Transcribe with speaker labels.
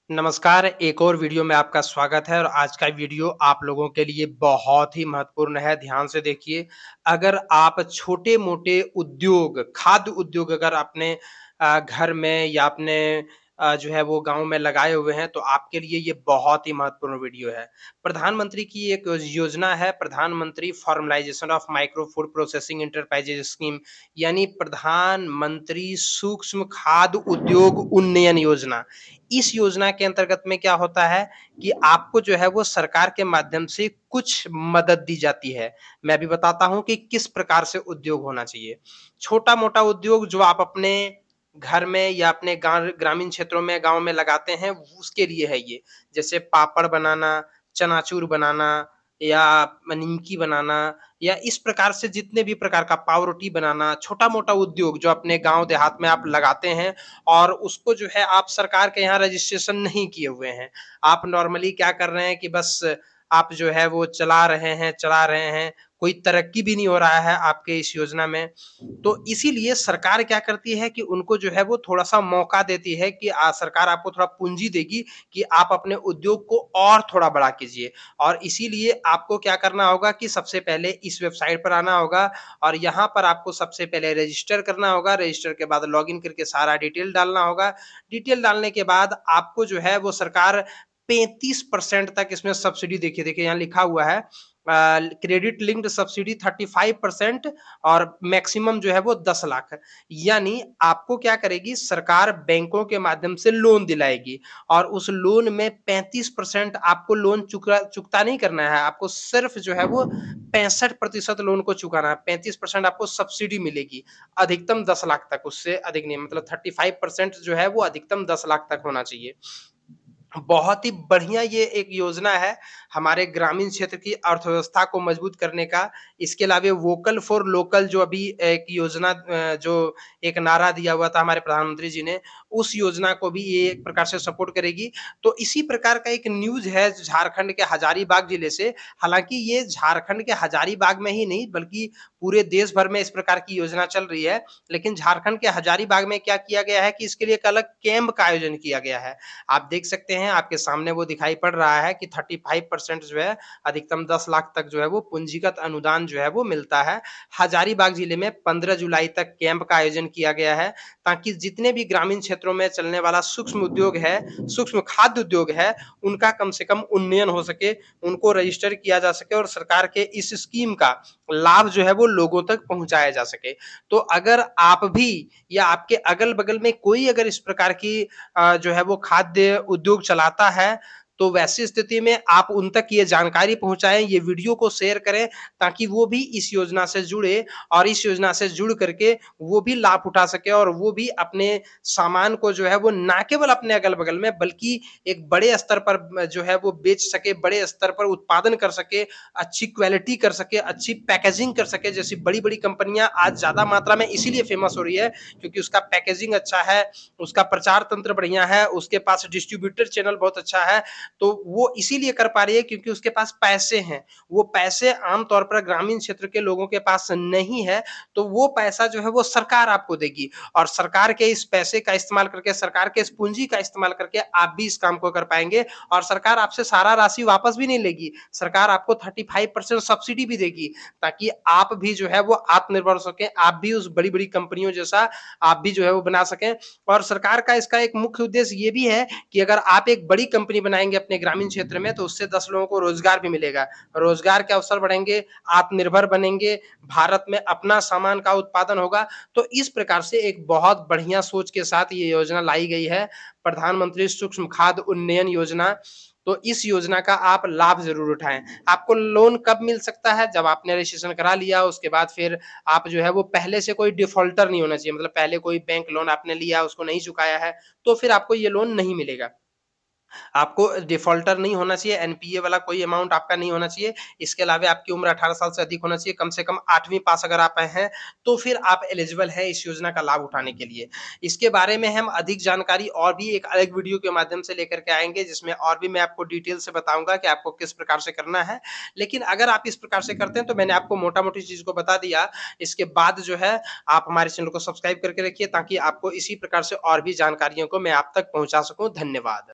Speaker 1: नमस्कार, एक और वीडियो में आपका स्वागत है और आज का वीडियो आप लोगों के लिए बहुत ही महत्वपूर्ण है, ध्यान से देखिए। अगर आप छोटे-मोटे उद्योग, खाद्य उद्योग अगर अपने घर में या अपने जो है वो गाँव में लगाए हुए हैं, तो आपके लिए ये बहुत ही महत्वपूर्ण वीडियो है। प्रधानमंत्री की एक योजना है, प्रधानमंत्री formalisation of micro food processing enterprises scheme यानी प्रधानमंत्री सूक्ष्म खाद्य उद्योग उन्नयन योजना। इस योजना के अंतर्गत में क्या होता है कि आपको जो है वो सरकार के माध्यम से कुछ मदद दी जाती है। मैं भी बताता हूँ कि किस प्रकार से उद्योग होना चाहिए। छोटा-मोटा उद्योग जो आप अपने घर में या अपने ग्रामीण क्षेत्रों में, गाँव में लगाते हैं, उसके लिए है ये। जैसे पापड़ बनाना, चनाचूर बनाना या निमकी बनाना या इस प्रकार से जितने भी प्रकार का पाव रोटी बनाना, छोटा-मोटा उद्योग जो अपने गाँव देहात में आप लगाते हैं और उसको जो है आप सरकार के यहाँ रजिस्ट्रेशन नहीं किए हुए हैं। आप नॉर्मली क्या कर रहे हैं कि बस आप जो है वो चला रहे हैं, कोई तरक्की भी नहीं हो रहा है आपके इस योजना में। तो इसीलिए सरकार क्या करती है कि उनको जो है वो थोड़ा-सा मौका देती है कि सरकार आपको थोड़ा पूँजी देगी कि आप अपने उद्योग को और थोड़ा बड़ा कीजिए। और इसीलिए आपको क्या करना होगा कि सबसे पहले इस वेबसाइट पर आना होगा और यहाँ पर आपको सबसे पहले रजिस्टर करना होगा, रजिस्टर के बाद लॉगिन करके सारा डिटेल डालना होगा। डिटेल डालने के बाद आपको जो है वो सरकार 35% तक इसमें सब्सिडी देखिए यहाँ लिखा हुआ है क्रेडिट लिंक्ड सब्सिडी 35% और मैक्सिमम जो है वो 10 लाख। यानी आपको क्या करेगी सरकार बैंकों के माध्यम से लोन दिलाएगी और उस लोन में 35% आपको लोन चुकता नहीं करना है, आपको सिर्फ जो है वो 65% लोन को चुकाना है, 35% आपको सब्सिडी मिलेगी, अधिकतम 10 लाख तक, उससे अधिक नहीं मतलब 35% जो है वो अधिकतम 10 लाख तक होना चाहिए। बहुत ही बढ़िया ये एक योजना है, हमारे ग्रामीण क्षेत्र की अर्थव्यवस्था को मजबूत करने का। इसके अलावे वोकल फॉर लोकल जो अभी एक योजना जो एक नारा दिया हुआ था हमारे प्रधानमंत्री जी ने, उस योजना को भी ये एक प्रकार से सपोर्ट करेगी। तो इसी प्रकार का एक न्यूज़ है झारखंड के हजारीबाग जिले से, हालाँकि ये झारखंड के हजारीबाग में ही नहीं बल्कि पूरे देश भर में इस प्रकार की योजना चल रही है। लेकिन झारखंड के हजारीबाग में क्या किया गया है कि इसके लिए एक अलग कैंप का आयोजन किया गया है। आप देख सकते हैं, आपके सामने वो दिखाई पड़ रहा है कि 35% जो है, अधिकतम 10 लाख तक जो है वो पूंजीगत अनुदान जो है वो मिलता है। हजारीबाग जिले में 15 जुलाई तक कैंप का आयोजन किया गया है, ताकि जितने भी ग्रामीण क्षेत्रों में चलने वाला सूक्ष्म उद्योग है, सूक्ष्म खाद्य उद्योग है, उनका कम से कम उन्नयन हो सके, उनको रजिस्टर किया जा सके और सरकार के इस स्कीम का लाभ जो है वो लोगों तक पहुँचाया जा सके। तो अगर आप भी या आपके अगल-बगल में कोई अगर इस प्रकार की जो है वो खाद्य उद्योग चलाता है, तो वैसी स्थिति में आप उन तक ये जानकारी पहुँचाएँ, ये वीडियो को शेयर करें ताकि वो भी इस योजना से जुड़े और इस योजना से जुड़ करके वो भी लाभ उठा सकें और वो भी अपने सामान को जो है वो ना केवल अपने अगल-बगल में बल्कि एक बड़े स्तर पर जो है वो बेच सके, बड़े स्तर पर उत्पादन कर सके, अच्छी क्वालिटी कर सके, अच्छी पैकेजिंग कर सके। जैसी बड़ी-बड़ी कंपनियाँ आज ज़्यादा मात्रा में इसीलिए फेमस हो रही है क्योंकि उसका पैकेजिंग अच्छा है, उसका प्रचार तंत्र बढ़िया है, उसके पास डिस्ट्रीब्यूटर चैनल बहुत अच्छा है, तो वो इसीलिए कर पा रही है क्योंकि उसके पास पैसे हैं। वो पैसे आम तौर पर ग्रामीण क्षेत्र के लोगों के पास नहीं है, तो वो पैसा जो है वो सरकार आपको देगी और सरकार के इस पैसे का इस्तेमाल करके, सरकार के इस पूँजी का इस्तेमाल करके आप भी इस काम को कर पाएँगे और सरकार आपसे सारा राशि वापस भी नहीं लेगी। सरकार आपको 35% सब्सिडी भी देगी, ताकि आप भी जो है वो आत्मनिर्भर हो सकें, आप भी उस बड़ी-बड़ी कंपनियों जैसा आप भी जो है वो बना सकें और सरकार का इसका एक मुख्य उद्देश्य ये भी है कि अगर आप एक बड़ी कंपनी बनाएँगे अपने ग्रामीण क्षेत्र में, तो उससे 10 लोगों को रोज़गार भी मिलेगा। रोज़गार के अवसर बढ़ेंगे, आत्मनिर्भर बनेंगे, भारत में अपना सामान का उत्पादन होगा। तो इस प्रकार से एक बहुत बढ़िया सोच के साथ ये योजना लाई गई है, प्रधानमंत्री सूक्ष्म खाद्य उन्नयन योजना। तो इस योजना का आप लाभ ज़रूर उठाएँ। आपको लोन कब मिल सकता है? जब आपने रजिस्ट्रेशन करा लिया, उसके बाद फिर आप जो है वो पहले से कोई डिफ़ॉल्टर नहीं होना चाहिए, मतलब पहले कोई बैंक लोन आपने लिया, उसको नहीं चुकाया है, तो फिर आपको ये लोन नहीं मिलेगा। आपको डिफ़ॉल्टर नहीं होना चाहिए, एनपीए वाला कोई अमाउंट आपका नहीं होना चाहिए। इसके अलावा आपकी उम्र 18 साल से अधिक होना चाहिए, कम से कम 8वीं पास अगर आप हैं, तो फिर आप एलिजिबल हैं इस योजना का लाभ उठाने के लिए। इसके बारे में हम अधिक जानकारी और भी एक अलग वीडियो के माध्यम से लेकर के आएँगे, जिसमें और भी मैं आपको डिटेल से बताऊँगा कि आपको किस प्रकार से करना है। लेकिन अगर आप इस प्रकार से करते हैं, तो मैंने आपको मोटा-मोटी चीज़ को बता दिया। इसके बाद जो है, आप हमारे चैनल को सब्सक्राइब करके रखिए, ताकि आपको इसी प्रकार से और भी जानकारियों को मैं आप तक पहुँचा सकूँ। धन्यवाद।